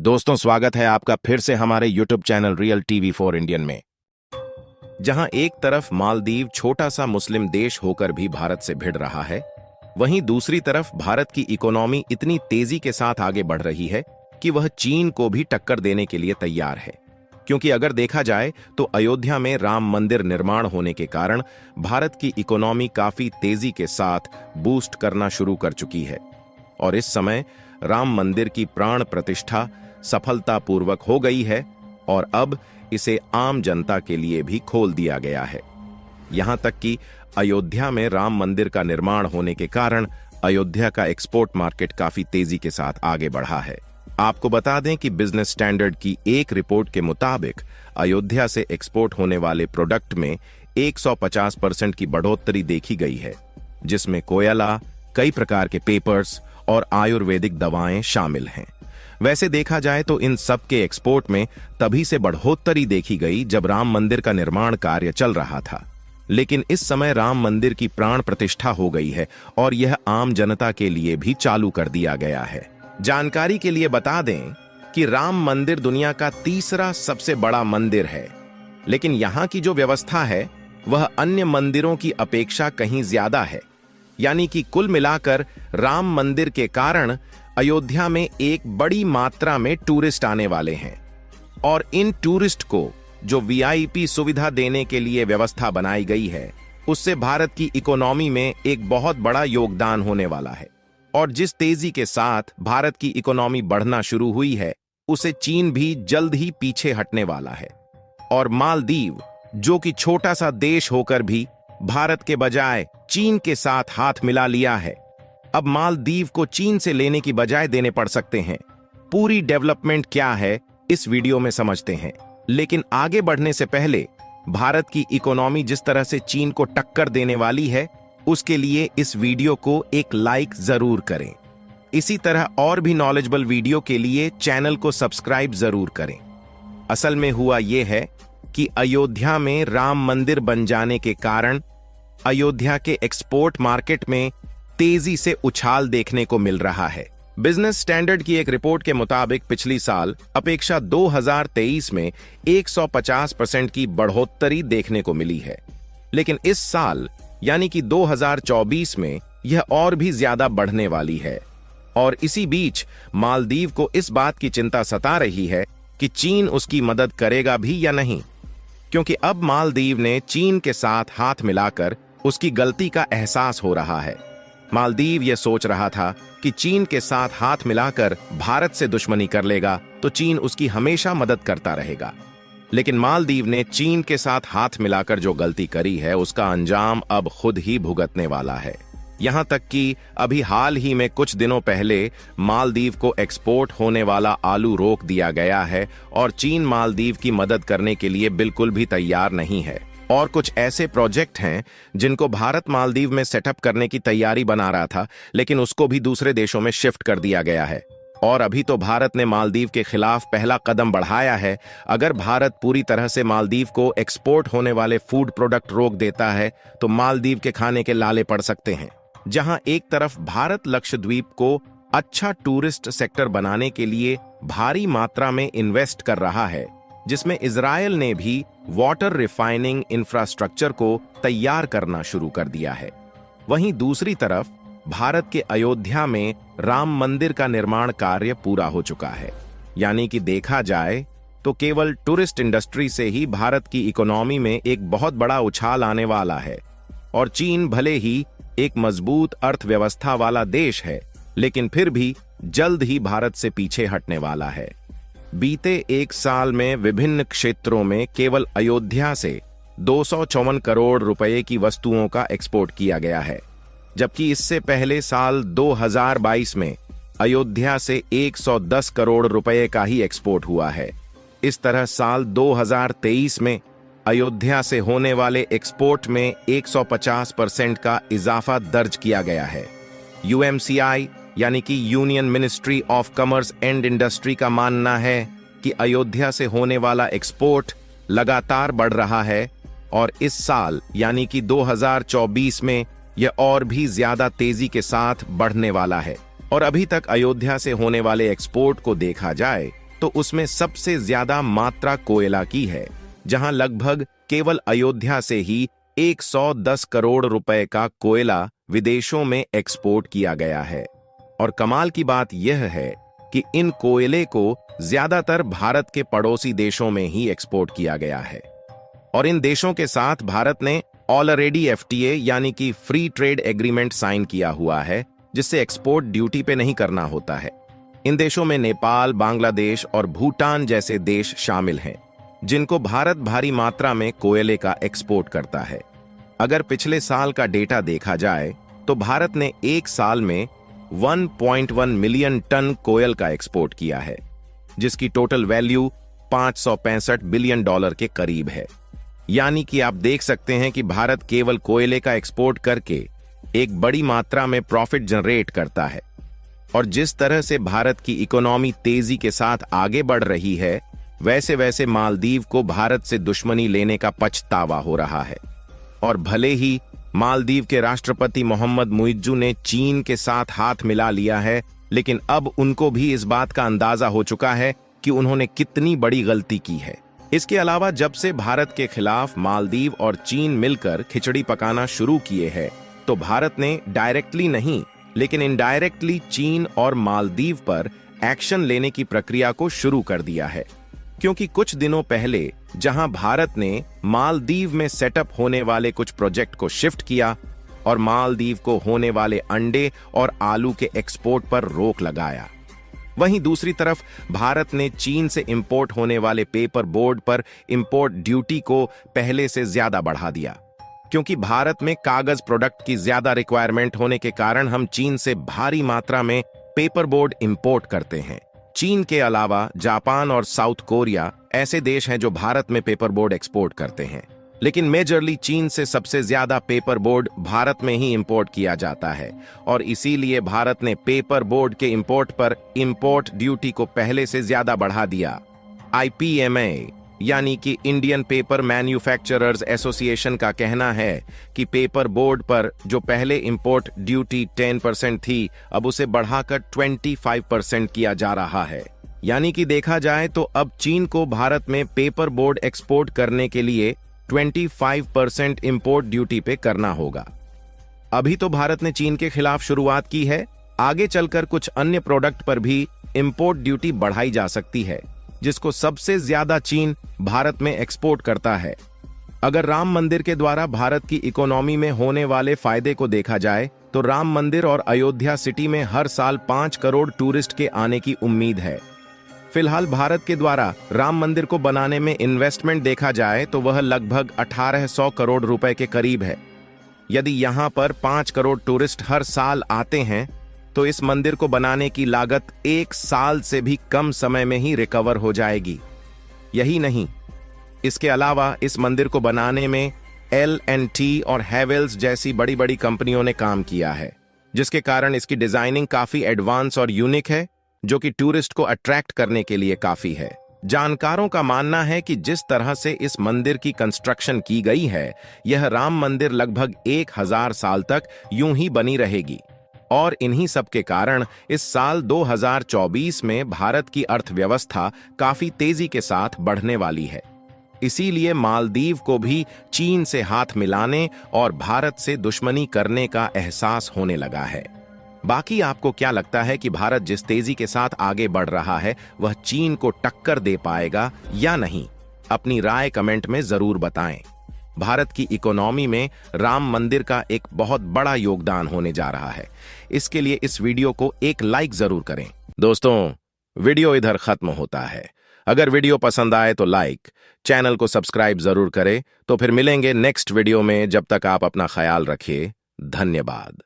दोस्तों, स्वागत है आपका फिर से हमारे YouTube channel real TV for Indian में। जहां एक तरफ मालदीव छोटा सा मुस्लिम देश होकर भी भारत से भिड़ रहा है, वहीं दूसरी तरफ भारत की इकोनॉमी इतनी तेजी के साथ आगे बढ़ रही है कि वह चीन को भी टक्कर देने के लिए तैयार है। क्योंकि अगर देखा जाए तो अयोध्या में राम मंदिर निर्माण होने के कारण भारत की इकोनॉमी काफी तेजी के साथ बूस्ट करना शुरू कर चुकी है और इस समय राम मंदिर की प्राण प्रतिष्ठा सफलतापूर्वक हो गई है और अब इसे आम जनता के लिए भी खोल दिया गया है। यहां तक कि अयोध्या में राम मंदिर का निर्माण होने के कारण अयोध्या का एक्सपोर्ट मार्केट काफी तेजी के साथ आगे बढ़ा है। आपको बता दें कि बिजनेस स्टैंडर्ड की एक रिपोर्ट के मुताबिक अयोध्या से एक्सपोर्ट होने वाले प्रोडक्ट में 150% की बढ़ोतरी देखी गई है, जिसमें कोयला, कई प्रकार के पेपर्स और आयुर्वेदिक दवाएं शामिल हैं। वैसे देखा जाए तो इन सब के एक्सपोर्ट में तभी से बढ़ोतरी देखी गई जब राम मंदिर का निर्माण कार्य चल रहा था, लेकिन इस समय राम मंदिर की प्राण प्रतिष्ठा हो गई है और यह आम जनता के लिए भी चालू कर दिया गया है। जानकारी के लिए बता दें कि राम मंदिर दुनिया का तीसरा सबसे बड़ा मंदिर है, लेकिन यहाँ की जो व्यवस्था है वह अन्य मंदिरों की अपेक्षा कहीं ज्यादा है। यानी कि कुल मिलाकर राम मंदिर के कारण अयोध्या में एक बड़ी मात्रा में टूरिस्ट आने वाले हैं और इन टूरिस्ट को जो वीआईपी सुविधा देने के लिए व्यवस्था बनाई गई है, उससे भारत की इकोनॉमी में एक बहुत बड़ा योगदान होने वाला है। और जिस तेजी के साथ भारत की इकोनॉमी बढ़ना शुरू हुई है, उसे चीन भी जल्द ही पीछे हटने वाला है। और मालदीव, जो कि छोटा सा देश होकर भी भारत के बजाय चीन के साथ हाथ मिला लिया है, अब मालदीव को चीन से लेने की बजाय देने पड़ सकते हैं। पूरी डेवलपमेंट क्या है इस वीडियो में समझते हैं, लेकिन आगे बढ़ने से पहले भारत की इकोनॉमी जिस तरह से चीन को टक्कर देने वाली है, उसके लिए इस वीडियो को एक लाइक जरूर करें। इसी तरह और भी नॉलेजेबल वीडियो के लिए चैनल को सब्सक्राइब जरूर करें। असल में हुआ यह है कि अयोध्या में राम मंदिर बन जाने के कारण अयोध्या के एक्सपोर्ट मार्केट में तेजी से उछाल देखने को मिल रहा है। बिजनेस स्टैंडर्ड की एक रिपोर्ट के मुताबिक पिछली साल अपेक्षा 2023 में 150% की बढ़ोतरी देखने को मिली है, लेकिन इस साल यानी कि 2024 में यह और भी ज्यादा बढ़ने वाली है। और इसी बीच मालदीव को इस बात की चिंता सता रही है कि चीन उसकी मदद करेगा भी या नहीं, क्योंकि अब मालदीव ने चीन के साथ हाथ मिलाकर उसकी गलती का एहसास हो रहा है। मालदीव यह सोच रहा था कि चीन के साथ हाथ मिलाकर भारत से दुश्मनी कर लेगा तो चीन उसकी हमेशा मदद करता रहेगा, लेकिन मालदीव ने चीन के साथ हाथ मिलाकर जो गलती करी है उसका अंजाम अब खुद ही भुगतने वाला है। यहां तक कि अभी हाल ही में कुछ दिनों पहले मालदीव को एक्सपोर्ट होने वाला आलू रोक दिया गया है और चीन मालदीव की मदद करने के लिए बिल्कुल भी तैयार नहीं है। और कुछ ऐसे प्रोजेक्ट हैं जिनको भारत मालदीव में सेटअप करने की तैयारी बना रहा था, लेकिन उसको भी दूसरे देशों में शिफ्ट कर दिया गया है। और अभी तो भारत ने मालदीव के खिलाफ पहला कदम बढ़ाया है। अगर भारत पूरी तरह से मालदीव को एक्सपोर्ट होने वाले फूड प्रोडक्ट रोक देता है तो मालदीव के खाने के लाले पड़ सकते हैं। जहां एक तरफ भारत लक्षद्वीप को अच्छा टूरिस्ट सेक्टर बनाने के लिए भारी मात्रा में इन्वेस्ट कर रहा है, जिसमें इजरायल ने भी वाटर रिफाइनिंग इंफ्रास्ट्रक्चर को तैयार करना शुरू कर दिया है, वहीं दूसरी तरफ भारत के अयोध्या में राम मंदिर का निर्माण कार्य पूरा हो चुका है। यानी कि देखा जाए तो केवल टूरिस्ट इंडस्ट्री से ही भारत की इकोनॉमी में एक बहुत बड़ा उछाल आने वाला है। और चीन भले ही एक मजबूत अर्थव्यवस्था वाला देश है, लेकिन फिर भी जल्द ही भारत से पीछे हटने वाला है। बीते एक साल में विभिन्न क्षेत्रों में केवल अयोध्या से 254 करोड़ रुपए की वस्तुओं का एक्सपोर्ट किया गया है, जबकि इससे पहले साल 2022 में अयोध्या से 110 करोड़ रुपए का ही एक्सपोर्ट हुआ है। इस तरह साल 2023 में अयोध्या से होने वाले एक्सपोर्ट में 150% का इजाफा दर्ज किया गया है। यूएमसीआई यानी कि union ministry of commerce and industry का मानना है कि अयोध्या से होने वाला एक्सपोर्ट लगातार बढ़ रहा है और इस साल यानी कि 2024 में यह और भी ज्यादा तेजी के साथ बढ़ने वाला है। और अभी तक अयोध्या से होने वाले एक्सपोर्ट को देखा जाए तो उसमें सबसे ज्यादा मात्रा कोयला की है, जहां लगभग केवल अयोध्या से ही 110 करोड़ रुपए का कोयला विदेशों में एक्सपोर्ट किया गया है। और कमाल की बात यह है कि इन कोयले को ज्यादातर भारत के पड़ोसी देशों में ही एक्सपोर्ट किया गया है। और इन देशों के साथ भारत ने ऑलरेडी FTA यानी कि फ्री ट्रेड एग्रीमेंट साइन किया हुआ है, जिससे एक्सपोर्ट ड्यूटी पे नहीं करना होता है। इन देशों में नेपाल, बांग्लादेश और भूटान जैसे देश शामिल हैं, जिनको भारत भारी मात्रा में कोयले का एक्सपोर्ट करता है। अगर पिछले साल का डेटा देखा जाए तो भारत ने एक साल में 1.1 मिलियन टन कोयल का एक्सपोर्ट किया है, जिसकी टोटल वैल्यू $565 बिलियन के करीब है। यानी कि आप देख सकते हैं कि भारत केवल कोयले का एक्सपोर्ट करके एक बड़ी मात्रा में प्रॉफिट जनरेट करता है। और जिस तरह से भारत की इकोनॉमी तेजी के साथ आगे बढ़ रही है, वैसे वैसे मालदीव को भारत से दुश्मनी लेने का पछतावा हो रहा है। और भले ही मालदीव के राष्ट्रपति मोहम्मद मुइज्जू ने चीन के साथ हाथ मिला लिया है, लेकिन अब उनको भी इस बात का अंदाजा हो चुका है कि उन्होंने कितनी बड़ी गलती की है। इसके अलावा जब से भारत के खिलाफ मालदीव और चीन मिलकर खिचड़ी पकाना शुरू किए हैं, तो भारत ने डायरेक्टली नहीं लेकिन इनडायरेक्टली चीन और मालदीव पर एक्शन लेने की प्रक्रिया को शुरू कर दिया है। क्योंकि कुछ दिनों पहले जहां भारत ने मालदीव में सेटअप होने वाले कुछ प्रोजेक्ट को शिफ्ट किया और मालदीव को होने वाले अंडे और आलू के एक्सपोर्ट पर रोक लगाया, वहीं दूसरी तरफ भारत ने चीन से इंपोर्ट होने वाले पेपर बोर्ड पर इंपोर्ट ड्यूटी को पहले से ज्यादा बढ़ा दिया। क्योंकि भारत में कागज प्रोडक्ट की ज्यादा रिक्वायरमेंट होने के कारण हम चीन से भारी मात्रा में पेपर बोर्ड इंपोर्ट करते हैं। चीन के अलावा जापान और साउथ कोरिया ऐसे देश हैं जो भारत में पेपर बोर्ड एक्सपोर्ट करते हैं, लेकिन मेजरली चीन से सबसे ज्यादा पेपर बोर्ड भारत में ही इंपोर्ट किया जाता है। और इसीलिए भारत ने पेपर बोर्ड के इंपोर्ट पर इंपोर्ट ड्यूटी को पहले से ज्यादा बढ़ा दिया। IPMA यानी कि इंडियन पेपर मैन्युफैक्चरर्स एसोसिएशन का कहना है कि पेपर बोर्ड पर जो पहले इंपोर्ट ड्यूटी 10% थी, अब उसे बढ़ाकर 25% किया जा रहा है। यानी कि देखा जाए तो अब चीन को भारत में पेपर बोर्ड एक्सपोर्ट करने के लिए 25% इंपोर्ट ड्यूटी पे करना होगा। अभी तो भारत ने चीन के खिलाफ शुरुआत की है, आगे चलकर कुछ अन्य प्रोडक्ट पर भी इंपोर्ट ड्यूटी बढ़ाई जा सकती है, जिसको सबसे ज्यादा चीन भारत में एक्सपोर्ट करता है। अगर राम मंदिर के द्वारा भारत की इकोनॉमी में होने वाले फायदे को देखा जाए तो राम मंदिर और अयोध्या सिटी में हर साल 5 करोड़ टूरिस्ट के आने की उम्मीद है। फिलहाल भारत के द्वारा राम मंदिर को बनाने में इन्वेस्टमेंट देखा जाए तो वह लगभग 1800 करोड़ रुपए के करीब है। यदि यहां पर 5 करोड़ टूरिस्ट हर साल आते हैं तो इस मंदिर को बनाने की लागत 1 साल से भी कम समय में ही रिकवर हो जाएगी। यही नहीं, इसके अलावा इस मंदिर को बनाने में L&T और हैवेल्स जैसी बड़ी बड़ी कंपनियों ने काम किया है, जिसके कारण इसकी डिजाइनिंग काफी एडवांस और यूनिक है, जो कि टूरिस्ट को अट्रैक्ट करने के लिए काफी है। जानकारों का मानना है कि जिस तरह से इस मंदिर की कंस्ट्रक्शन की गई है, यह राम मंदिर लगभग 1000 साल तक यूं ही बनी रहेगी। और इन्हीं सब के कारण इस साल 2024 में भारत की अर्थव्यवस्था काफी तेजी के साथ बढ़ने वाली है। इसीलिए मालदीव को भी चीन से हाथ मिलाने और भारत से दुश्मनी करने का एहसास होने लगा है। बाकी आपको क्या लगता है कि भारत जिस तेजी के साथ आगे बढ़ रहा है, वह चीन को टक्कर दे पाएगा या नहीं? अपनी राय कमेंट में जरूर बताएं। भारत की इकोनॉमी में राम मंदिर का एक बहुत बड़ा योगदान होने जा रहा है। इसके लिए इस वीडियो को एक लाइक जरूर करें। दोस्तों, वीडियो इधर खत्म होता है। अगर वीडियो पसंद आए तो लाइक, चैनल को सब्सक्राइब जरूर करें। तो फिर मिलेंगे नेक्स्ट वीडियो में। जब तक आप अपना ख्याल रखिए। धन्यवाद।